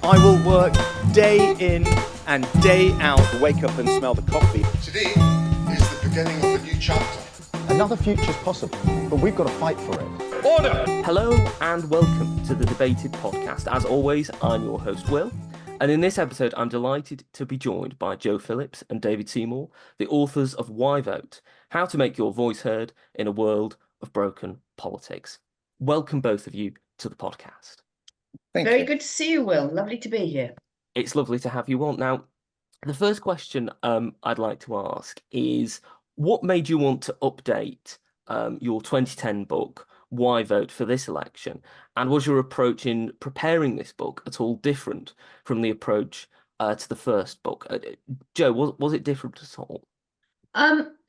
I will work day in and day out. Wake up and smell the coffee. Today is the beginning of a new chapter. Another future's possible, but we've got to fight for it. Order! Hello and welcome to the Debated podcast. As always, I'm your host, Will. And in this episode, I'm delighted to be joined by Joe Phillips and David Seymour, the authors of Why Vote? How to Make Your Voice Heard in a World of Broken Politics. Welcome both of you to the podcast. Very good to see you, Will. Lovely to be here. It's lovely to have you on. Now, the first question I'd like to ask is, what made you want to update your 2010 book, Why Vote, for this election? And was your approach in preparing this book at all different from the approach to the first book? Joe, was it different at all?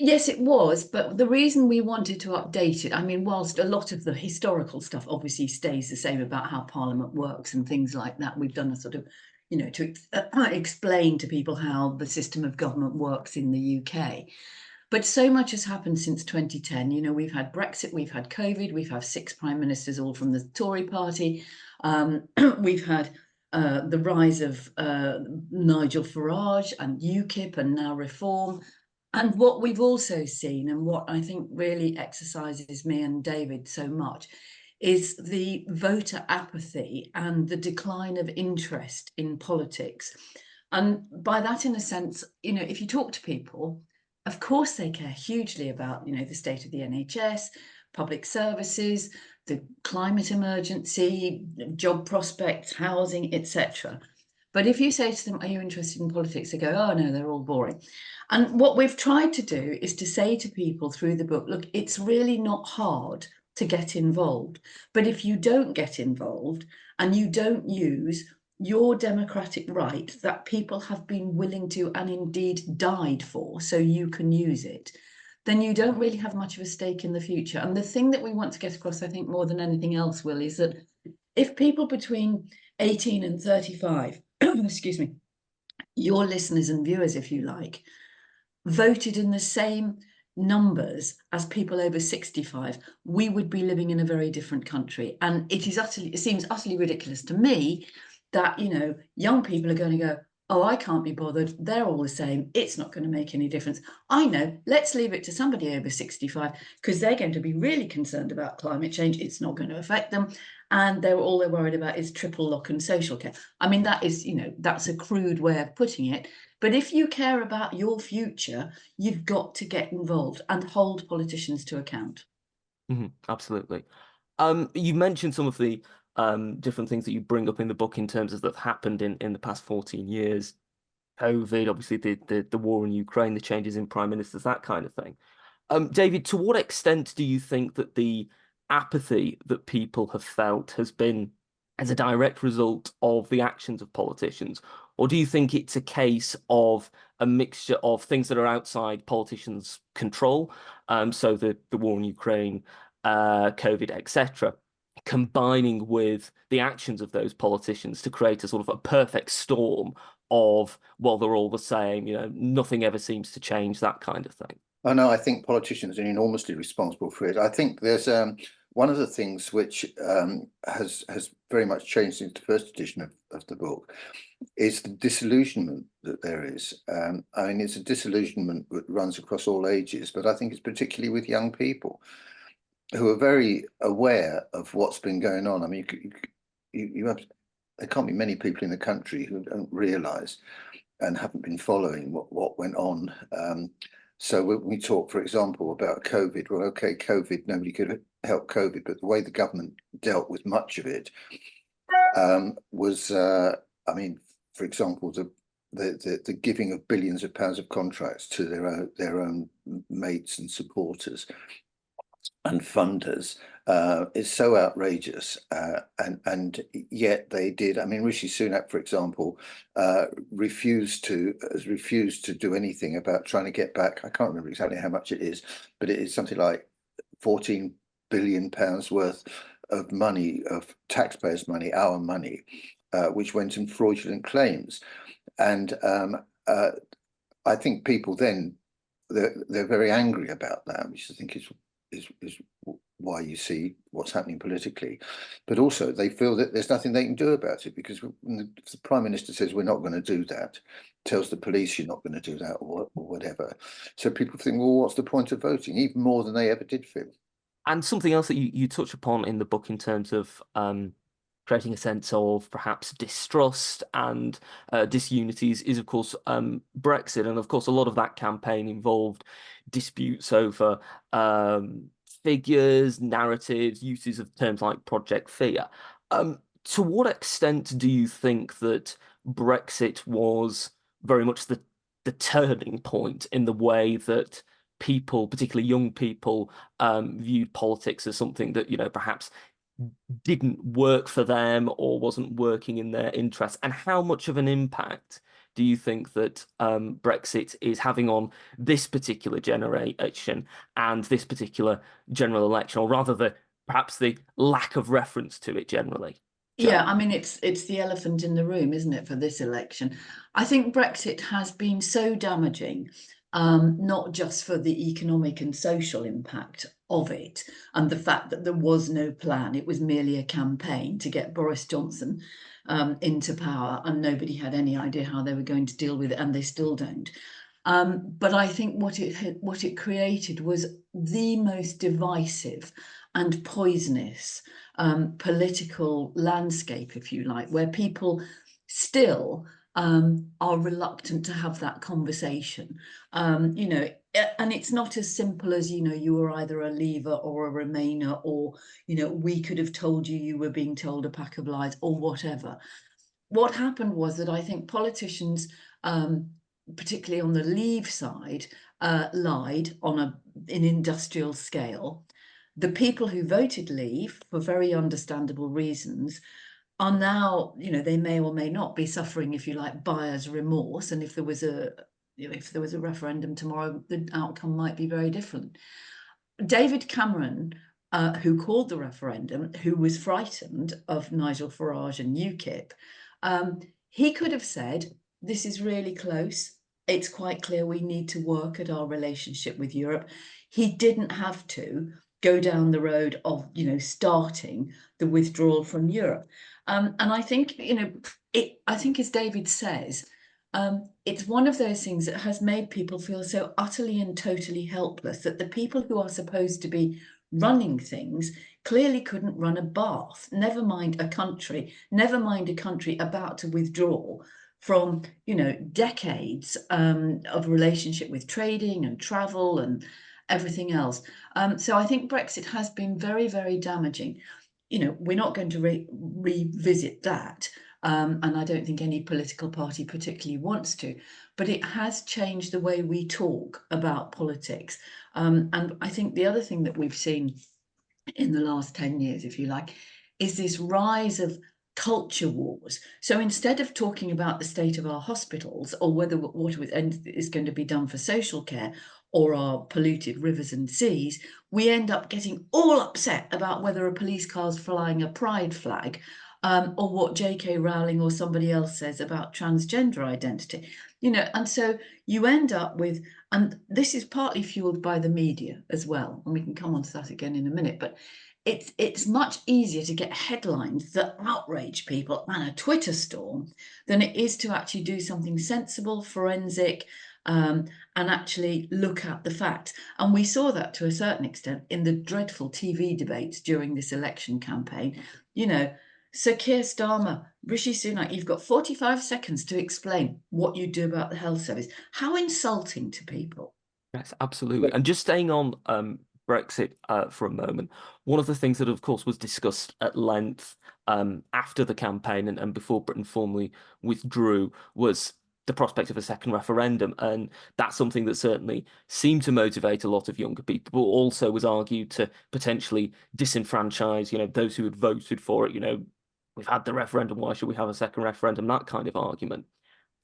Yes, it was. But the reason we wanted to update it, I mean, whilst a lot of the historical stuff obviously stays the same about how Parliament works and things like that, we've done a sort of, to explain to people how the system of government works in the UK. But so much has happened since 2010. We've had Brexit, we've had COVID, we've had 6 prime ministers, all from the Tory party. We've had the rise of Nigel Farage and UKIP and now Reform. And what we've also seen, and what I think really exercises me and David so much, is the voter apathy and the decline of interest in politics. And by that, in a sense, if you talk to people, of course they care hugely about, the state of the NHS, public services, the climate emergency, job prospects, housing, etc. But if you say to them, are you interested in politics? They go, oh no, they're all boring. And what we've tried to do is to say to people through the book, look, it's really not hard to get involved. But if you don't get involved and you don't use your democratic right that people have been willing to and indeed died for so you can use it, then you don't really have much of a stake in the future. And the thing that we want to get across, I think, more than anything else, Will, is that if people between 18 and 35, excuse me, your listeners and viewers, if you like, voted in the same numbers as people over 65, we would be living in a very different country. And it seems utterly ridiculous to me that, young people are going to go, oh, I can't be bothered. They're all the same. It's not going to make any difference. I know. Let's leave it to somebody over 65 because they're going to be really concerned about climate change. It's not going to affect them. And all they're worried about is triple lock and social care. I mean, that is, that's a crude way of putting it. But if you care about your future, you've got to get involved and hold politicians to account. Mm-hmm, absolutely. You mentioned some of the different things that you bring up in the book in terms of that have happened in the past 14 years. COVID, obviously the war in Ukraine, the changes in prime ministers, that kind of thing. David, to what extent do you think that the apathy that people have felt has been as a direct result of the actions of politicians? Or do you think it's a case of a mixture of things that are outside politicians' control, so the war in Ukraine, COVID, etc., combining with the actions of those politicians to create a sort of a perfect storm of, well, they're all the same, nothing ever seems to change, that kind of thing? Oh no, I think politicians are enormously responsible for it. I think there's one of the things which has very much changed since the first edition of the book is the disillusionment that there is. I mean, it's a disillusionment that runs across all ages, but I think it's particularly with young people who are very aware of what's been going on. I mean, there can't be many people in the country who don't realise and haven't been following what went on. So when we talk, for example, about COVID, well, okay, COVID, nobody could help COVID, but the way the government dealt with much of it was, I mean, for example, the giving of billions of pounds of contracts to their own mates and supporters and funders is so outrageous, and yet they did. I mean, Rishi Sunak, for example, has refused to do anything about trying to get back. I can't remember exactly how much it is, but it is something like £14 billion worth of money, of taxpayers' money, our money, which went in fraudulent claims. And I think people then they're very angry about that, which I think is why you see what's happening politically, but also they feel that there's nothing they can do about it, because if the Prime Minister says we're not going to do that, tells the police you're not going to do that, or whatever, so people think, well, what's the point of voting, even more than they ever did feel. And something else that you touch upon in the book in terms of creating a sense of perhaps distrust and disunities is, of course, Brexit. And of course, a lot of that campaign involved disputes over figures, narratives, uses of terms like Project Fear. To what extent do you think that Brexit was very much the turning point in the way that people, particularly young people, viewed politics as something that, perhaps didn't work for them or wasn't working in their interests? And how much of an impact do you think that Brexit is having on this particular generation and this particular general election, or rather perhaps the lack of reference to it generally? Yeah, I mean, it's the elephant in the room, isn't it, for this election? I think Brexit has been so damaging, not just for the economic and social impact of it and the fact that there was no plan. It was merely a campaign to get Boris Johnson into power, and nobody had any idea how they were going to deal with it, and they still don't. But I think what it created was the most divisive and poisonous political landscape, if you like, where people still are reluctant to have that conversation. And it's not as simple as, you were either a leaver or a remainer, or, we could have told you were being told a pack of lies, or whatever. What happened was that I think politicians, particularly on the Leave side, lied on an industrial scale. The people who voted Leave, for very understandable reasons, are now, they may or may not be suffering, if you like, buyer's remorse. And if there was a referendum tomorrow, the outcome might be very different. David Cameron, who called the referendum, who was frightened of Nigel Farage and UKIP, he could have said, this is really close. It's quite clear we need to work at our relationship with Europe. He didn't have to go down the road of, starting the withdrawal from Europe. And I think, I think, as David says, it's one of those things that has made people feel so utterly and totally helpless that the people who are supposed to be running things clearly couldn't run a bath, never mind a country about to withdraw from, decades of relationship with trading and travel and everything else. So I think Brexit has been very, very damaging. We're not going to revisit that. And I don't think any political party particularly wants to, but it has changed the way we talk about politics. And I think the other thing that we've seen in the last 10 years, if you like, is this rise of culture wars. So instead of talking about the state of our hospitals, or whether what is going to be done for social care, or our polluted rivers and seas, we end up getting all upset about whether a police car is flying a pride flag, or what J.K. Rowling or somebody else says about transgender identity. And so you end up with, and this is partly fueled by the media as well, and we can come on to that again in a minute, but it's much easier to get headlines that outrage people and a Twitter storm than it is to actually do something sensible, forensic, and actually look at the facts. And we saw that to a certain extent in the dreadful TV debates during this election campaign. Sir Keir Starmer, Rishi Sunak, you've got 45 seconds to explain what you do about the health service. How insulting to people. Yes, absolutely. And just staying on Brexit for a moment, one of the things that, of course, was discussed at length after the campaign and before Britain formally withdrew was the prospect of a second referendum. And that's something that certainly seemed to motivate a lot of younger people, but also was argued to potentially disenfranchise, those who had voted for it. We've had the referendum, why should we have a second referendum? That kind of argument.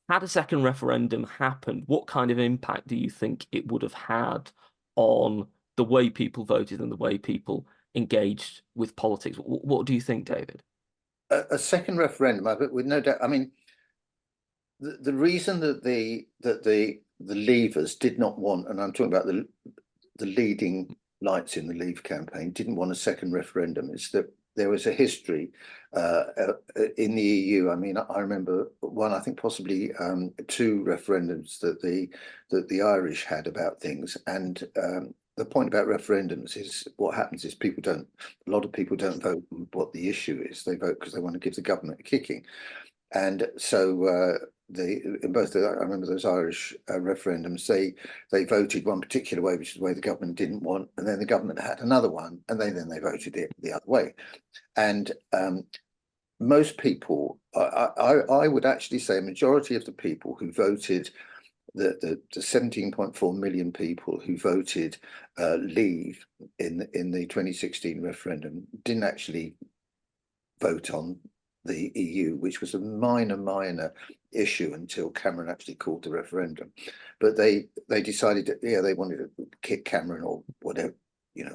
Had a second referendum happened, what kind of impact do you think it would have had on the way people voted and the way people engaged with politics? What do you think, David? A second referendum, with no doubt. I mean, the reason that the Leavers did not want, and I'm talking about the leading lights in the Leave campaign didn't want a second referendum is that there was a history in the EU. I mean, I remember one, I think possibly two referendums that the Irish had about things. And the point about referendums is what happens is a lot of people don't vote what the issue is. They vote because they want to give the government a kicking. And so in both I remember those Irish referendums, they voted one particular way, which is the way the government didn't want, and then the government had another one, and then they voted it the other way. And most people, I would actually say, a majority of the people who voted, the 17.4 million people who voted Leave in the 2016 referendum didn't actually vote on the EU, which was a minor issue until Cameron actually called the referendum. But they decided that, yeah, they wanted to kick Cameron or whatever,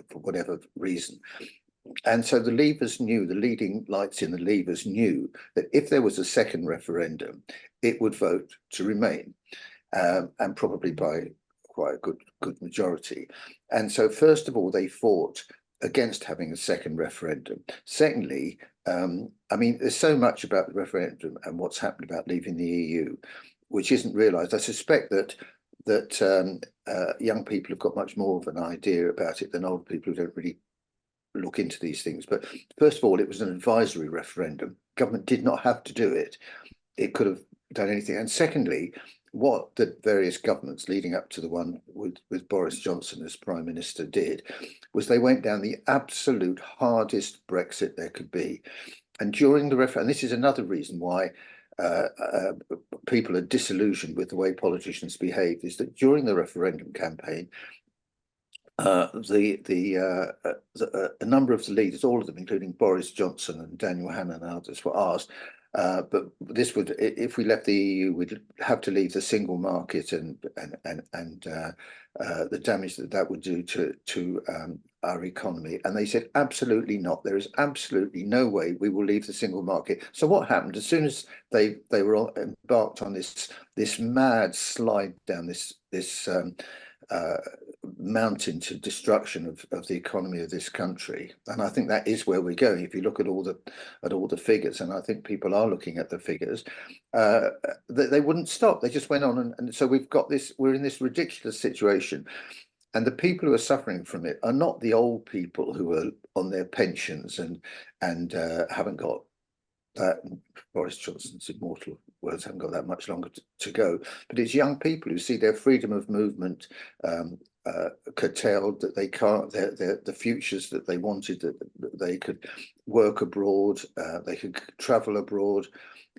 for whatever reason. And so the Leavers knew, the leading lights in the Leavers knew that if there was a second referendum, it would vote to remain, and probably by quite a good majority. And so first of all, they fought against having a second referendum. Secondly, I mean, there's so much about the referendum and what's happened about leaving the EU, which isn't realised. I suspect that young people have got much more of an idea about it than old people who don't really look into these things. But first of all, it was an advisory referendum. Government did not have to do it. It could have done anything. And secondly, what the various governments leading up to the one with Boris Johnson as Prime Minister did was they went down the absolute hardest Brexit there could be. And during the referendum, and this is another reason why people are disillusioned with the way politicians behave, is that during the referendum campaign, a number of the leaders, all of them, including Boris Johnson and Daniel Hannan and others, were asked, but this would, if we left the EU, we'd have to leave the single market and the damage that would do to our economy. And they said, absolutely not. There is absolutely no way we will leave the single market. So what happened? As soon as they were embarked on this mad slide down this mountain to destruction of the economy of this country, and I think that is where we're going. If you look at all the figures, and I think people are looking at the figures, they wouldn't stop. They just went on, and so we're in this ridiculous situation. And the people who are suffering from it are not the old people who are on their pensions and haven't got that, Boris Johnson's immortal words, haven't got that much longer to go. But it's young people who see their freedom of movement curtailed, that they can't, the futures that they wanted, that they could work abroad, they could travel abroad.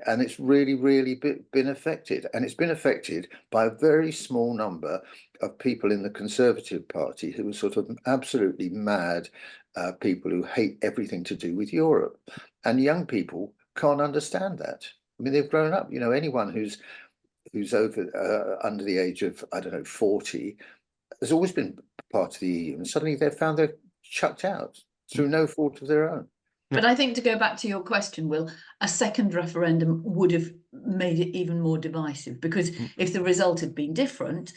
And it's really been affected. And it's been affected by a very small number of people in the Conservative Party who are sort of absolutely mad people who hate everything to do with Europe. And young people can't understand that. I mean, they've grown up, anyone who's over under the age of, I don't know, 40 has always been part of the EU, and suddenly they've found they're chucked out through no fault of their own. But I think, to go back to your question, Will, a second referendum would have made it even more divisive, because if the result had been different,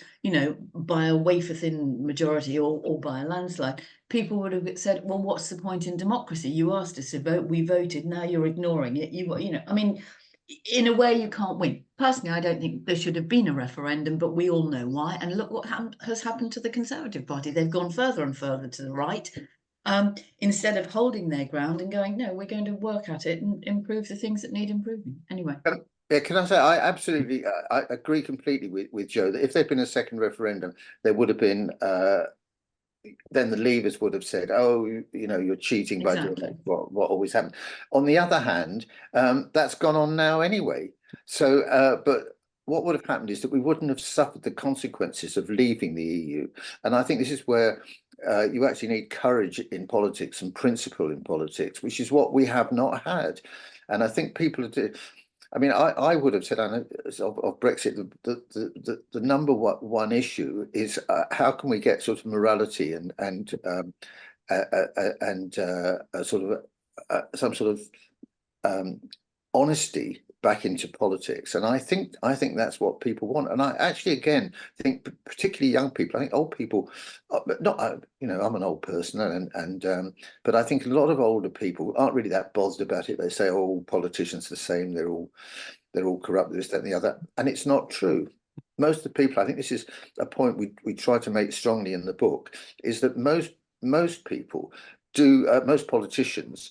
by a wafer-thin majority or by a landslide, people would have said, well, what's the point in democracy? You asked us to vote, we voted, now you're ignoring it. I mean, in a way, you can't win. Personally, I don't think there should have been a referendum, but we all know why. And look what has happened to the Conservative Party. They've gone further and further to the right. Instead of holding their ground and going, no, we're going to work at it and improve the things that need improving. Anyway. Yeah, can I say, I absolutely, I agree completely with Joe that if there'd been a second referendum, there would have been, then the Leavers would have said, oh, you're cheating by doing that, what always happened. On the other hand, that's gone on now anyway. So, but what would have happened is that we wouldn't have suffered the consequences of leaving the EU. And I think this is where you actually need courage in politics and principle in politics, which is what we have not had. And I think people are I mean, I would have said of Brexit, the number one issue is how can we get sort of morality and sort of some sort of honesty back into politics. And I think that's what people want. And I actually, again, think particularly young people, I think old people, but not, I'm an old person, but I think a lot of older people aren't really that bothered about it. They say, oh, politicians are the same. They're all corrupt, this, that, and the other. And it's not true. Most of the people, I think this is a point we try to make strongly in the book, is that most people most politicians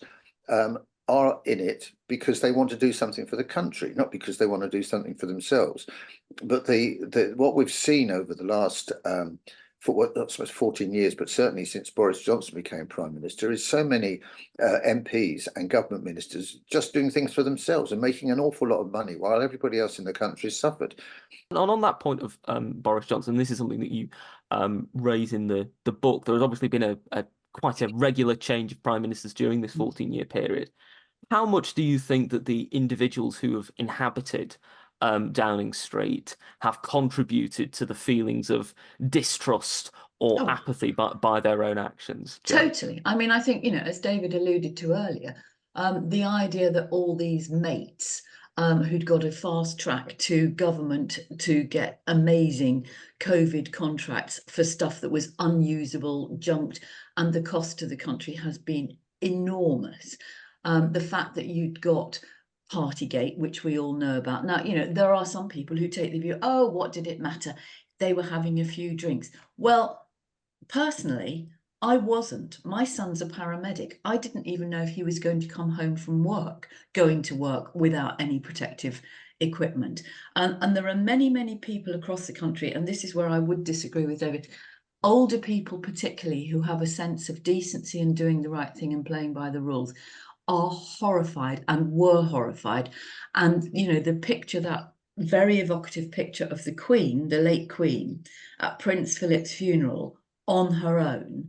are in it because they want to do something for the country, not because they want to do something for themselves. But what we've seen over the last not so much 14 years, but certainly since Boris Johnson became Prime Minister, is so many MPs and government ministers just doing things for themselves and making an awful lot of money while everybody else in the country suffered. And on that point of Boris Johnson, this is something that you raise in the book. There has obviously been quite a regular change of prime ministers during this 14-year period. How much do you think that the individuals who have inhabited Downing Street have contributed to the feelings of distrust or apathy by their own actions? Jo? Totally. I mean, I think, as David alluded to earlier, the idea that all these mates who'd got a fast track to government to get amazing COVID contracts for stuff that was unusable, junked, and the cost to the country has been enormous. The fact that you'd got Partygate, which we all know about. Now, there are some people who take the view, oh, what did it matter? They were having a few drinks. Well, personally, I wasn't. My son's a paramedic. I didn't even know if he was going to come home from going to work without any protective equipment. And there are many, many people across the country, and this is where I would disagree with David, older people particularly, who have a sense of decency and doing the right thing and playing by the rules, are horrified and were horrified. And, the picture, that very evocative picture of the Queen, the late Queen, at Prince Phillips' funeral on her own,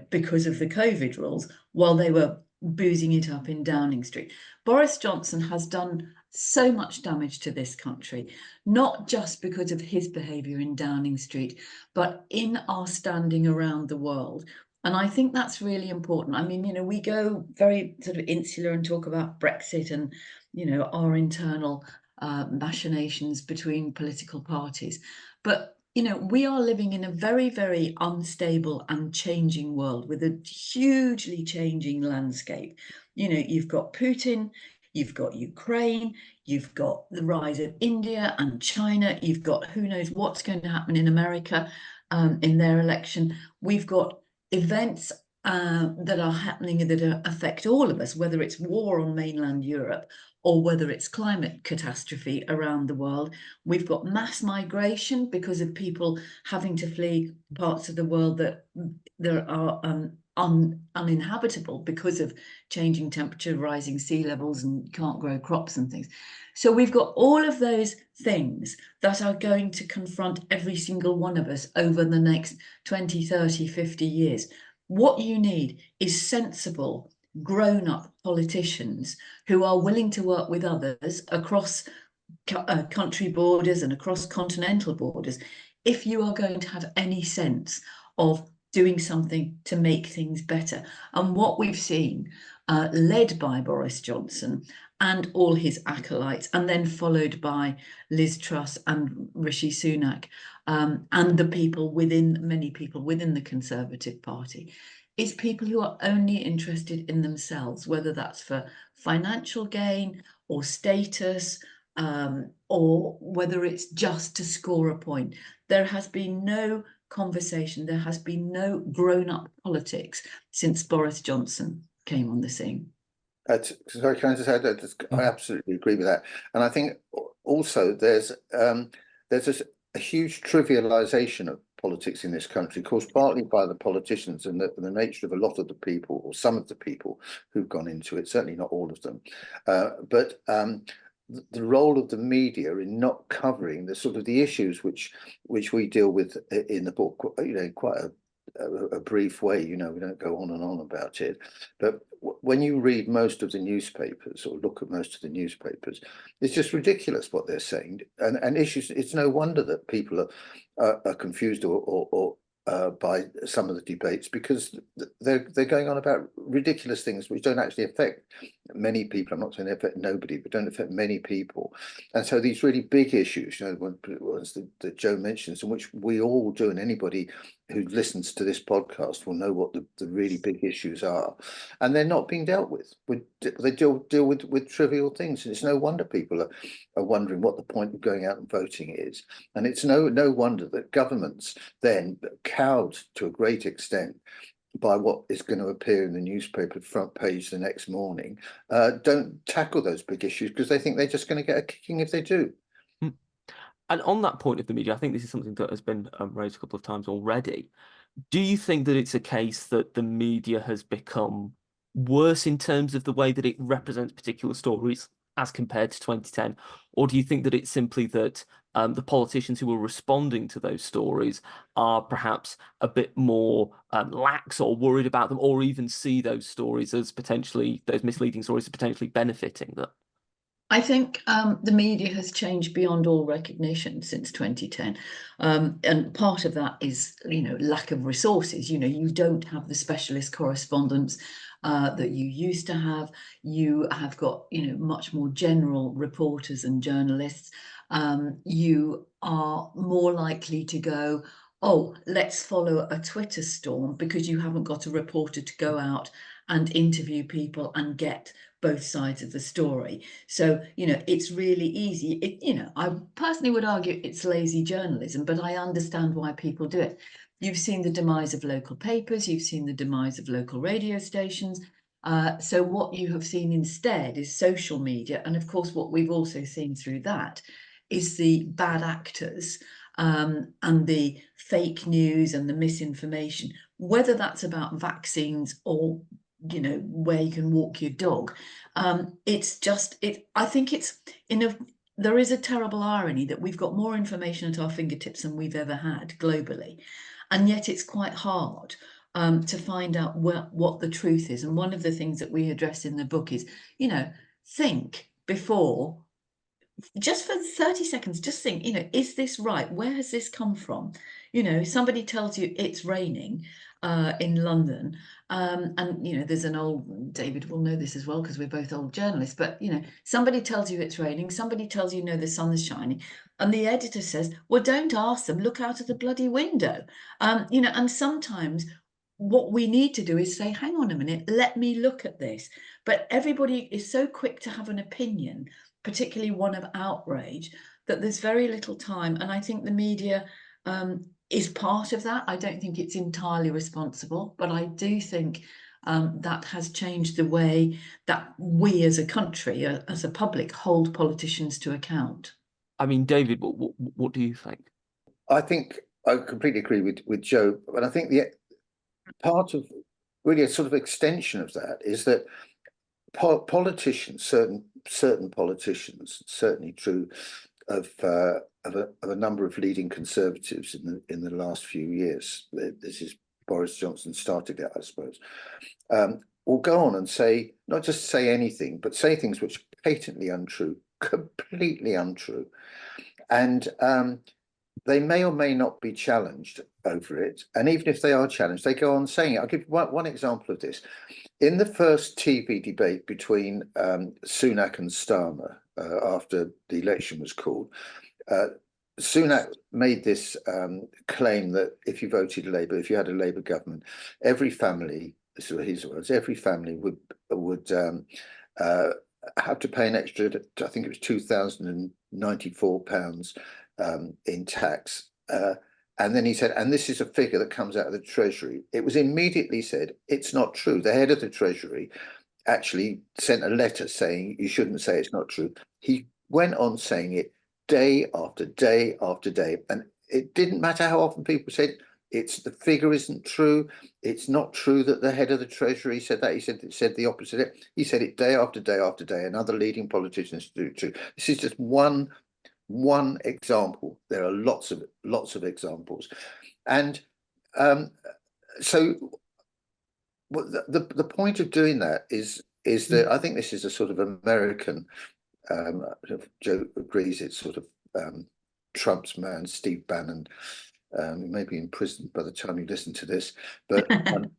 because of the COVID rules, while they were boozing it up in Downing Street. Boris Johnson has done so much damage to this country, not just because of his behaviour in Downing Street, but in our standing around the world. And I think that's really important. I mean, we go very sort of insular and talk about Brexit and, our internal machinations between political parties. But, we are living in a very, very unstable and changing world with a hugely changing landscape. You've got Putin, you've got Ukraine, you've got the rise of India and China, you've got who knows what's going to happen in America in their election. We've got events that are happening that affect all of us, whether it's war on mainland Europe or whether it's climate catastrophe around the world. We've got mass migration because of people having to flee parts of the world that are uninhabitable because of changing temperature, rising sea levels, and can't grow crops and things. So we've got all of those things that are going to confront every single one of us over the next 20, 30, 50 years. What you need is sensible, grown-up politicians who are willing to work with others across country borders and across continental borders if you are going to have any sense of doing something to make things better. And what we've seen, led by Boris Johnson and all his acolytes, and then followed by Liz Truss and Rishi Sunak, and many people within the Conservative Party, is people who are only interested in themselves, whether that's for financial gain or status, or whether it's just to score a point. There has been no conversation, there has been no grown-up politics since Boris Johnson came on the scene. Sorry, can I just add that? I absolutely agree with that. And I think also there's a huge trivialization of politics in this country, caused partly by the politicians and the nature of a lot of the people, or some of the people who've gone into it, certainly not all of them. But the role of the media in not covering the sort of the issues which we deal with in the book, in quite a brief way. We don't go on and on about it, but when you read most of the newspapers or look at most of the newspapers, it's just ridiculous what they're saying, and issues. It's no wonder that people are confused or by some of the debates, because they're going on about ridiculous things which don't actually affect many people. I'm not saying they affect nobody, but don't affect many people. And so these really big issues, ones that Joe mentions, in which we all do, and anybody who listens to this podcast will know what the really big issues are, and they're not being dealt with. They deal with trivial things, and it's no wonder people are wondering what the point of going out and voting is. And it's no wonder that governments then, cowed to a great extent by what is going to appear in the newspaper front page the next morning, don't tackle those big issues because they think they're just going to get a kicking if they do. And on that point of the media, I think this is something that has been raised a couple of times already. Do you think that it's a case that the media has become worse in terms of the way that it represents particular stories as compared to 2010? Or do you think that it's simply that the politicians who are responding to those stories are perhaps a bit more lax or worried about them, or even see those stories as potentially, those misleading stories as potentially benefiting them? I think the media has changed beyond all recognition since 2010. And part of that is, lack of resources. You don't have the specialist correspondents that you used to have. You have got, much more general reporters and journalists. You are more likely to go, oh, let's follow a Twitter storm, because you haven't got a reporter to go out and interview people and get both sides of the story. So, it's really easy. I personally would argue it's lazy journalism, but I understand why people do it. You've seen the demise of local papers, you've seen the demise of local radio stations. So what you have seen instead is social media. And of course, what we've also seen through that is the bad actors and the fake news and the misinformation, whether that's about vaccines or where you can walk your dog. It's just I think it's there is a terrible irony that we've got more information at our fingertips than we've ever had globally, and yet it's quite hard to find out what the truth is. And one of the things that we address in the book is, think before, just for 30 seconds, just think, is this right? Where has this come from? Somebody tells you it's raining in London. And, there's an old, David will know this as well, because we're both old journalists, but, somebody tells you it's raining, somebody tells you, no, the sun is shining. And the editor says, well, don't ask them, look out of the bloody window. And sometimes what we need to do is say, hang on a minute, let me look at this. But everybody is so quick to have an opinion, particularly one of outrage, that there's very little time. And I think the media is part of that. I don't think it's entirely responsible, but I do think that has changed the way that we as a country, as a public, hold politicians to account. I mean, David, what do you think? I think I completely agree with Joe, but I think the part of really a sort of extension of that is that politicians, certain politicians, certainly true of a number of leading Conservatives in the last few years. This is Boris Johnson started it, I suppose. Will go on and say, not just say anything, but say things which are patently untrue, completely untrue, and they may or may not be challenged over it. And even if they are challenged, they go on saying it. I'll give one example of this. In the first TV debate between Sunak and Starmer after the election was called, Sunak made this claim that if you voted Labour, if you had a Labour government, every family, this were his words, every family would have to pay an extra, I think it was £2,094 in tax. And then he said, and this is a figure that comes out of the Treasury. It was immediately said, it's not true. The head of the Treasury actually sent a letter saying, you shouldn't say it's not true. He went on saying it day after day after day. And it didn't matter how often people said, the figure isn't true. It's not true that the head of the Treasury said that. He said the opposite. He said it day after day after day, and other leading politicians do too. This is just one example. There are lots of examples, and so the point of doing that is that I think this is a sort of American. Joe agrees it's sort of Trump's man, Steve Bannon. He may be in prison by the time you listen to this, but that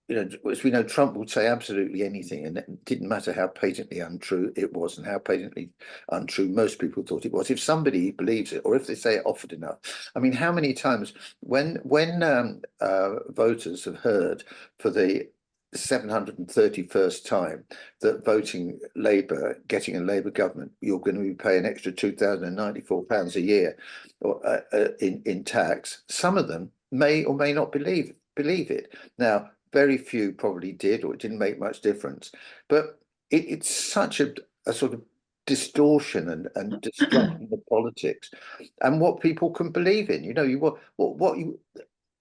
as we know, Trump would say absolutely anything, and it didn't matter how patently untrue it was and how patently untrue most people thought it was. If somebody believes it, or if they say it often enough, I mean, how many times when voters have heard for the 731st time that voting Labour, getting a Labour government, you're going to be paying an extra £2,094 a year in tax. Some of them may or may not believe it. Now, very few probably did, or it didn't make much difference. But it's such a sort of distortion and destruction of politics and what people can believe in. What you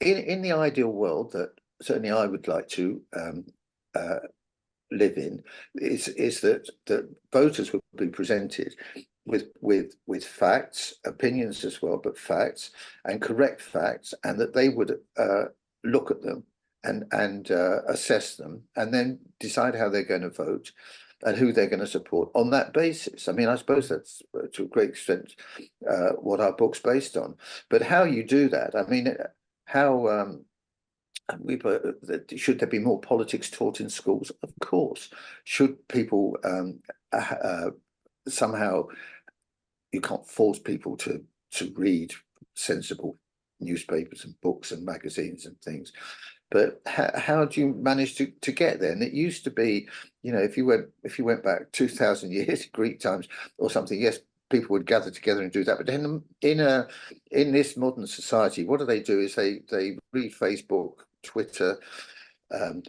in the ideal world that certainly I would like to live in is that voters would be presented with facts, opinions as well, but facts and correct facts, and that they would look at them and assess them, and then decide how they're going to vote and who they're going to support on that basis. I mean, I suppose that's to a great extent what our book's based on. But how you do that, I mean, how should there be more politics taught in schools? Of course. Should people somehow, you can't force people to read sensible newspapers and books and magazines and things, but how do you manage to get there? And it used to be, if you went back 2,000 years, Greek times or something, yes, people would gather together and do that. But then in this modern society, what do is they read Facebook, Twitter,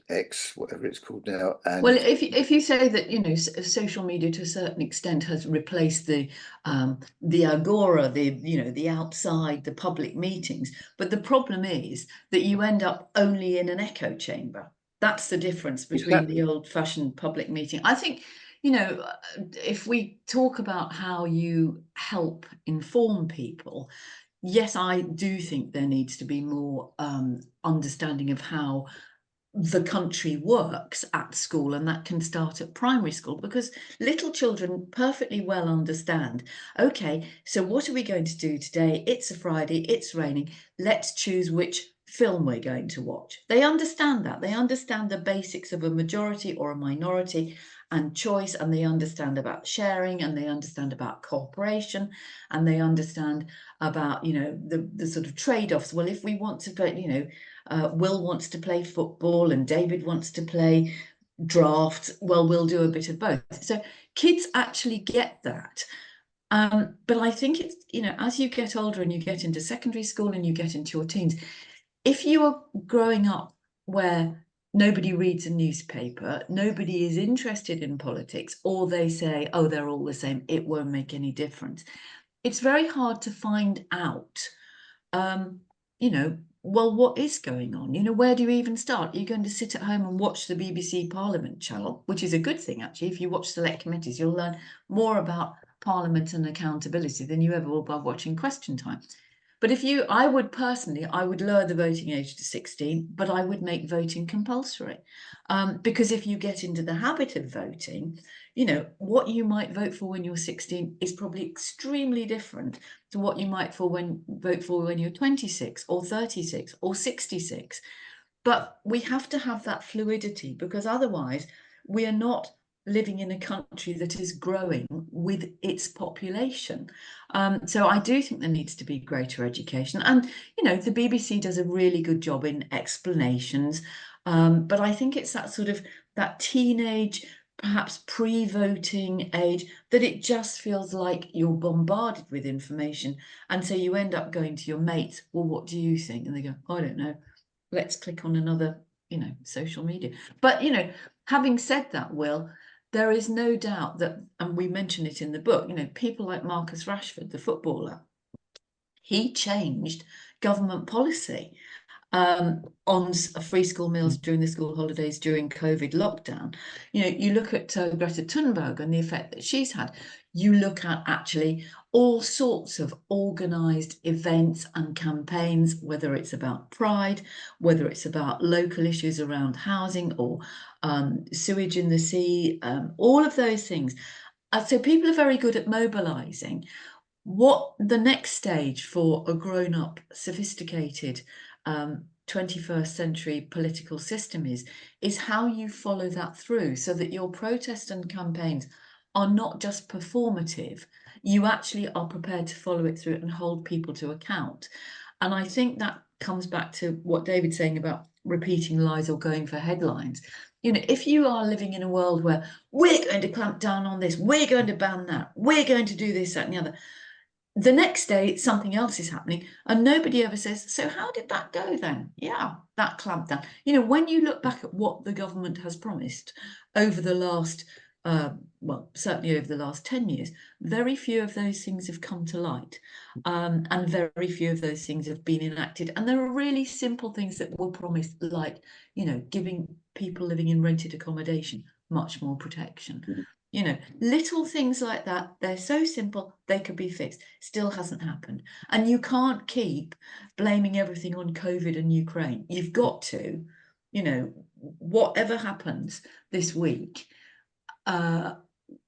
X, whatever it's called now. And well, if you say that social media to a certain extent has replaced the agora, the outside, the public meetings, but the problem is that you end up only in an echo chamber. That's the difference between the old-fashioned public meeting. I think, if we talk about how you help inform people, yes, I do think there needs to be more understanding of how the country works at school, and that can start at primary school, because little children perfectly well understand, okay, so what are we going to do today? It's a Friday, it's raining, let's choose which film we're going to watch. They understand that. They understand the basics of a majority or a minority and choice, and they understand about sharing, and they understand about cooperation, and they understand about the sort of trade-offs. Well, if we want to play, Will wants to play football and David wants to play draft, well, we'll do a bit of both. So kids actually get that. But I think it's, as you get older and you get into secondary school and you get into your teens, if you are growing up where nobody reads a newspaper, nobody is interested in politics, or they say, oh, they're all the same, it won't make any difference, it's very hard to find out, well, what is going on? Where do you even start? You're going to sit at home and watch the BBC Parliament channel, which is a good thing, actually. If you watch select committees, you'll learn more about Parliament and accountability than you ever will by watching Question Time. But I would lower the voting age to 16, but I would make voting compulsory. Because if you get into the habit of voting, what you might vote for when you're 16 is probably extremely different to what you might vote for when you're 26 or 36 or 66. But we have to have that fluidity, because otherwise we are not living in a country that is growing with its population. So I do think there needs to be greater education. And, the BBC does a really good job in explanations. But I think it's that teenage, perhaps pre-voting age, that it just feels like you're bombarded with information. And so you end up going to your mates, well, what do you think? And they go, I don't know, let's click on another, social media. But, having said that, Will, there is no doubt that, and we mention it in the book, people like Marcus Rashford, the footballer, he changed government policy on free school meals during the school holidays during COVID lockdown. You look at Greta Thunberg and the effect that she's had. You look at actually all sorts of organised events and campaigns, whether it's about Pride, whether it's about local issues around housing or sewage in the sea, all of those things. So people are very good at mobilising. What the next stage for a grown-up, sophisticated 21st century political system is how you follow that through so that your protests and campaigns are not just performative. You actually are prepared to follow it through and hold people to account. And I think that comes back to what David's saying about repeating lies or going for headlines. You know, if you are living in a world where we're going to clamp down on this, we're going to ban that, we're going to do this, that, and the other, the next day something else is happening and nobody ever says, so how did that go then? Yeah, that clamped down. You know, when you look back at what the government has promised over the last, well, certainly over the last 10 years, very few of those things have come to light. And very few of those things have been enacted. And there are really simple things that were promised, like, you know, giving people living in rented accommodation much more protection. You know, little things like that, they're so simple, they could be fixed. Still hasn't happened. And you can't keep blaming everything on COVID and Ukraine. You've got to, you know, whatever happens this week,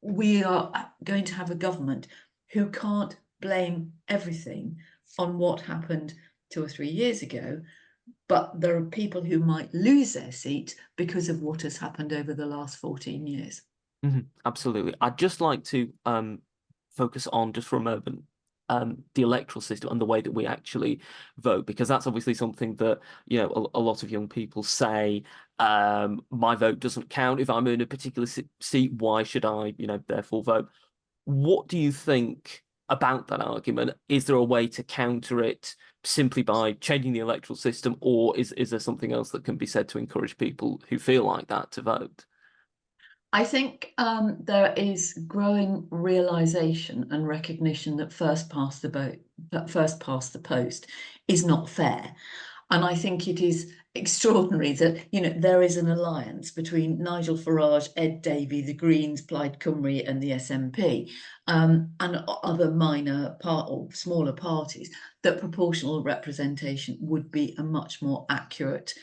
we are going to have a government who can't blame everything on what happened 2 or 3 years ago. But there are people who might lose their seat because of what has happened over the last 14 years. Absolutely. I'd just like to focus on, just for a moment, the electoral system and the way that we actually vote, because that's obviously something that, you know, a lot of young people say, my vote doesn't count. If I'm in a particular seat, why should I, you know, therefore vote? What do you think about that argument? Is there a way to counter it simply by changing the electoral system, or is there something else that can be said to encourage people who feel like that to vote? I think there is growing realization and recognition that first past the post is not fair. And I think it is extraordinary that, you know, there is an alliance between Nigel Farage, Ed Davey, the Greens, Plaid Cymru and the SNP, and other minor or smaller parties, that proportional representation would be a much more accurate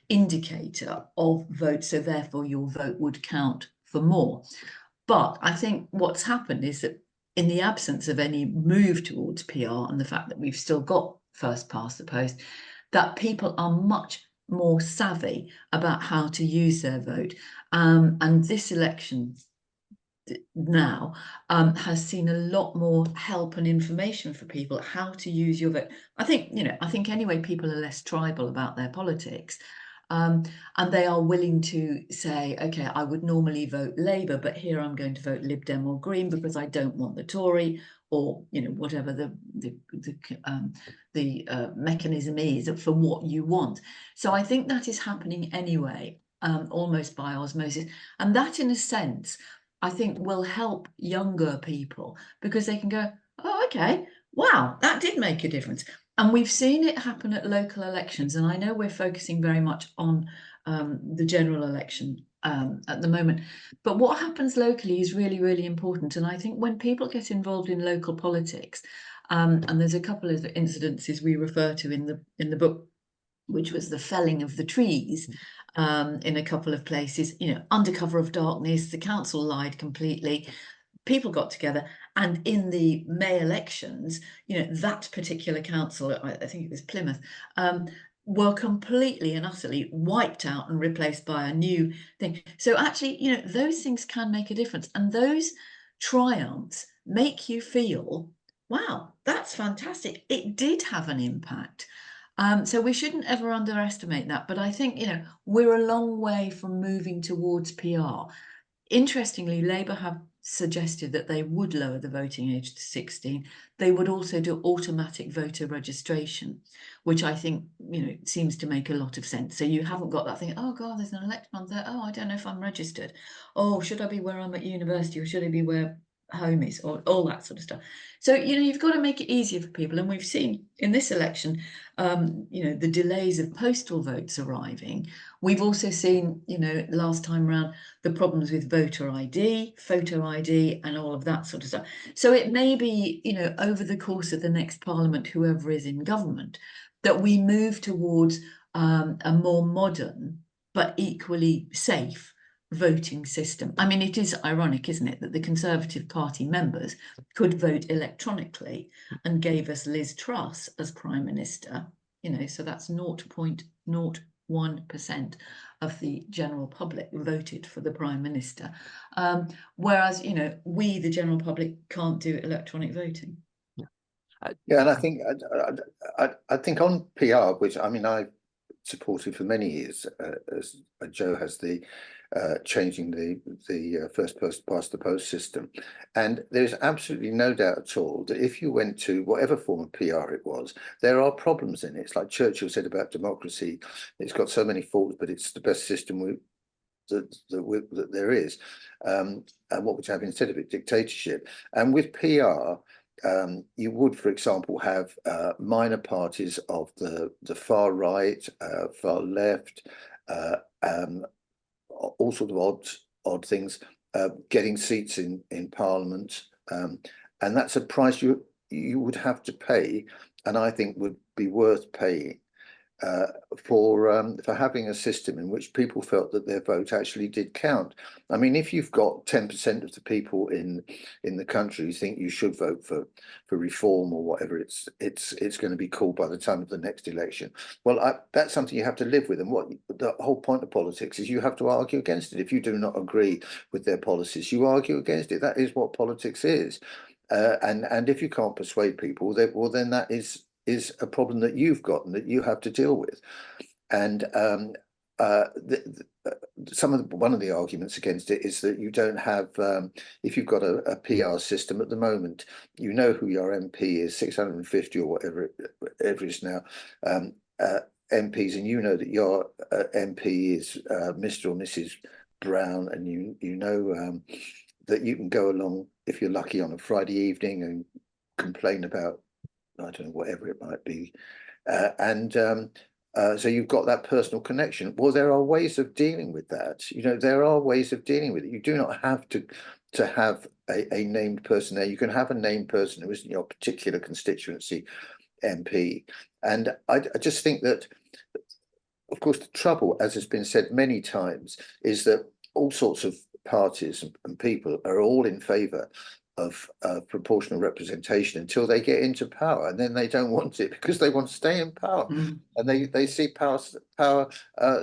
indicator of votes, so therefore your vote would count for more. But I think what's happened is that in the absence of any move towards PR and the fact that we've still got first past the post, that people are much more savvy about how to use their vote. And this election now has seen a lot more help and information for people how to use your vote. I think, you know, I think anyway, people are less tribal about their politics. And they are willing to say, okay, I would normally vote Labour, but here I'm going to vote Lib Dem or Green because I don't want the Tory, or, you know, whatever the mechanism is for what you want. So I think that is happening anyway, almost by osmosis. And that, in a sense, I think will help younger people, because they can go, oh, okay, wow, that did make a difference. And we've seen it happen at local elections. And I know we're focusing very much on the general election at the moment. But what happens locally is really, really important. And I think when people get involved in local politics, and there's a couple of incidences we refer to in the book, which was the felling of the trees in a couple of places, you know, under cover of darkness, the council lied completely. People got together, and in the May elections, you know, that particular council, I think it was Plymouth, were completely and utterly wiped out and replaced by a new thing. So actually, you know, those things can make a difference, and those triumphs make you feel, wow, that's fantastic. It did have an impact. So we shouldn't ever underestimate that. But I think, you know, we're a long way from moving towards PR. Interestingly, Labour have suggested that they would lower the voting age to 16. They would also do automatic voter registration, which I think, you know, seems to make a lot of sense. So you haven't got that thing, oh God, there's an election on there. Oh, I don't know if I'm registered. Oh, should I be where I'm at university, or should I be where home is, or all that sort of stuff. So, you know, you've got to make it easier for people. And we've seen in this election, you know, the delays of postal votes arriving. We've also seen, you know, last time around, the problems with voter ID, photo ID, and all of that sort of stuff. So it may be, you know, over the course of the next parliament, whoever is in government, that we move towards a more modern but equally safe voting system. I mean, it is ironic, isn't it, that the Conservative Party members could vote electronically and gave us Liz Truss as Prime Minister, so that's 0.01% of the general public voted for the Prime Minister. Whereas, we, the general public, can't do electronic voting. Yeah, and I think on PR, which I mean I supported for many years, as Joe has the changing the first past the post system, and there's absolutely no doubt at all that if you went to whatever form of PR it was, there are problems in it. It's like Churchill said about democracy: it's got so many faults, but it's the best system that there is. And what would you have instead of it? Dictatorship. And with PR, you would, for example, have minor parties of the far right, far left, all sorts of odd things, getting seats in Parliament, and that's a price you would have to pay, and I think would be worth paying for having a system in which people felt that their vote actually did count. I mean, if you've got 10% of the people in the country who think you should vote for reform or whatever it's going to be called by the time of the next election, well, that's something you have to live with. And what the whole point of politics is, you have to argue against it. If you do not agree with their policies, you argue against it. That is what politics is. And if you can't persuade people, then that is a problem that you've got and that you have to deal with. And one of the arguments against it is that you don't have, if you've got a PR system at the moment, you know who your MP is, 650 or whatever it is now, MPs, and you know that your MP is Mr. or Mrs. Brown, and you know that you can go along, if you're lucky, on a Friday evening and complain about, I don't know, whatever it might be. So you've got that personal connection. Well, there are ways of dealing with that. There are ways of dealing with it. You do not have to have a named person there. You can have a named person who isn't your particular constituency MP. And I just think that, of course, the trouble, as has been said many times, is that all sorts of parties and people are all in favour of proportional representation until they get into power, and then they don't want it because they want to stay in power, and they see power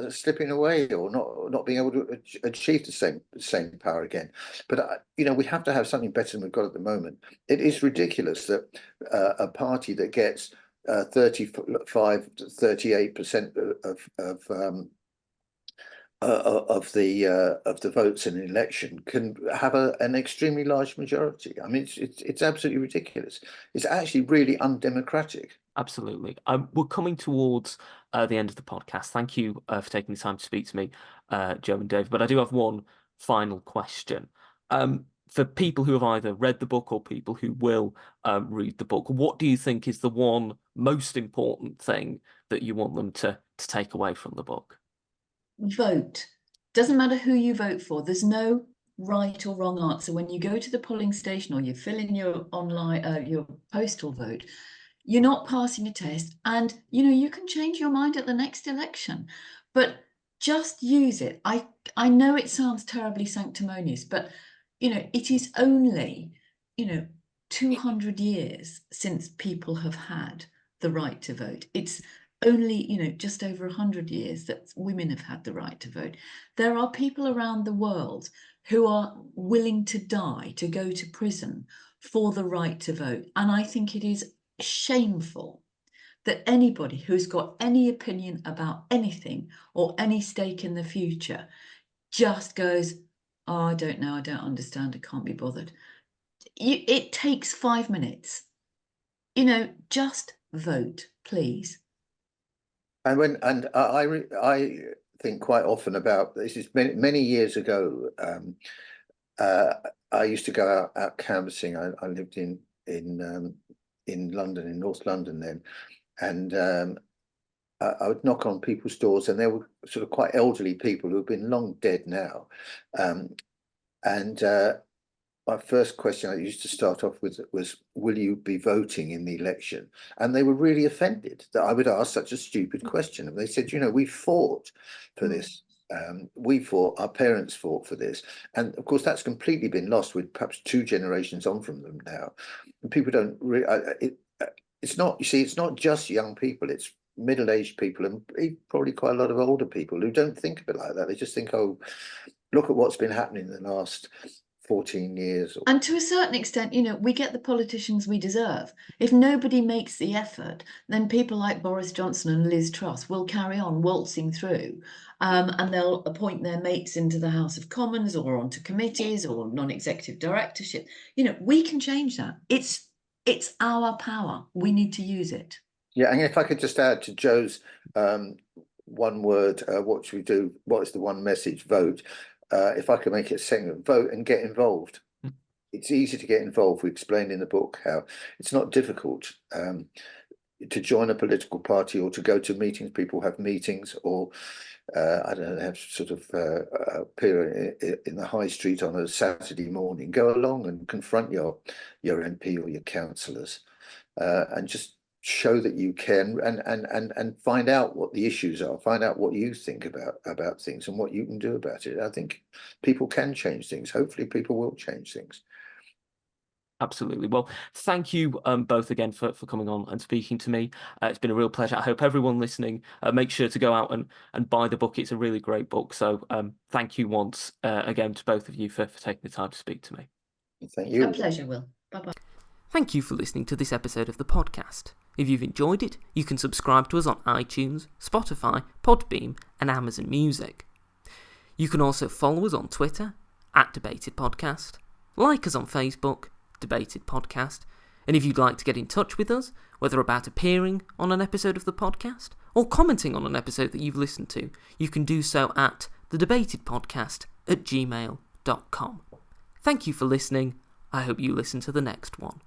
slipping away, or not being able to achieve the same power again. But we have to have something better than we've got at the moment. It is ridiculous that a party that gets 35 to 38% of the votes in an election can have an extremely large majority. I mean, it's absolutely ridiculous. It's actually really undemocratic. Absolutely. We're coming towards the end of the podcast. Thank you for taking the time to speak to me, Joe and Dave. But I do have one final question. For people who have either read the book or people who will read the book, what do you think is the one most important thing that you want them to take away from the book? Vote. Doesn't matter who you vote for. There's no right or wrong answer. When you go to the polling station or you fill in your online, your postal vote, you're not passing a test, and you can change your mind at the next election, but just use it. I know it sounds terribly sanctimonious, but it is only 200 years since people have had the right to vote. It's only just over 100 years that women have had the right to vote. There are people around the world who are willing to die, to go to prison for the right to vote, and I think it is shameful that anybody who's got any opinion about anything or any stake in the future just goes, oh, I don't know, I don't understand, I can't be bothered. It takes 5 minutes. Just vote, please. And I think quite often about this. Is many years ago. I used to go out canvassing. I lived in London, in North London then, and I would knock on people's doors, and there were sort of quite elderly people who have been long dead now, and my first question I used to start off with was, will you be voting in the election? And they were really offended that I would ask such a stupid question. And they said, we fought for this. Our parents fought for this. And of course, that's completely been lost with perhaps 2 generations on from them now. And people don't really, it's not, you see, it's not just young people, it's middle-aged people and probably quite a lot of older people who don't think of it like that. They just think, oh, look at what's been happening in the last 14 years. And to a certain extent, we get the politicians we deserve. If nobody makes the effort, then people like Boris Johnson and Liz Truss will carry on waltzing through, and they'll appoint their mates into the House of Commons or onto committees or non-executive directorship. We can change that. It's our power. We need to use it. Yeah, and if I could just add to Joe's one word, what should we do? What is the one message? Vote. If I could make it a segment, vote and get involved. It's easy to get involved. We explained in the book how it's not difficult to join a political party or to go to meetings. People have meetings, or I don't know, they have sort of appear in the high street on a Saturday morning. Go along and confront your MP or your councillors, and just show that you can, and find out what the issues are, find out what you think about things and what you can do about it. I think people can change things. Hopefully people will change things. Absolutely. Well, thank you both again for coming on and speaking to me. It's been a real pleasure. I hope everyone listening make sure to go out and buy the book. It's a really great book. So thank you once again to both of you for taking the time to speak to me. Thank you. A pleasure, Will. Bye-bye. Thank you for listening to this episode of the podcast. If you've enjoyed it, you can subscribe to us on iTunes, Spotify, Podbean and Amazon Music. You can also follow us on Twitter, @DebatedPodcast, like us on Facebook, Debated Podcast, and if you'd like to get in touch with us, whether about appearing on an episode of the podcast or commenting on an episode that you've listened to, you can do so at thedebatedpodcast@gmail.com. Thank you for listening. I hope you listen to the next one.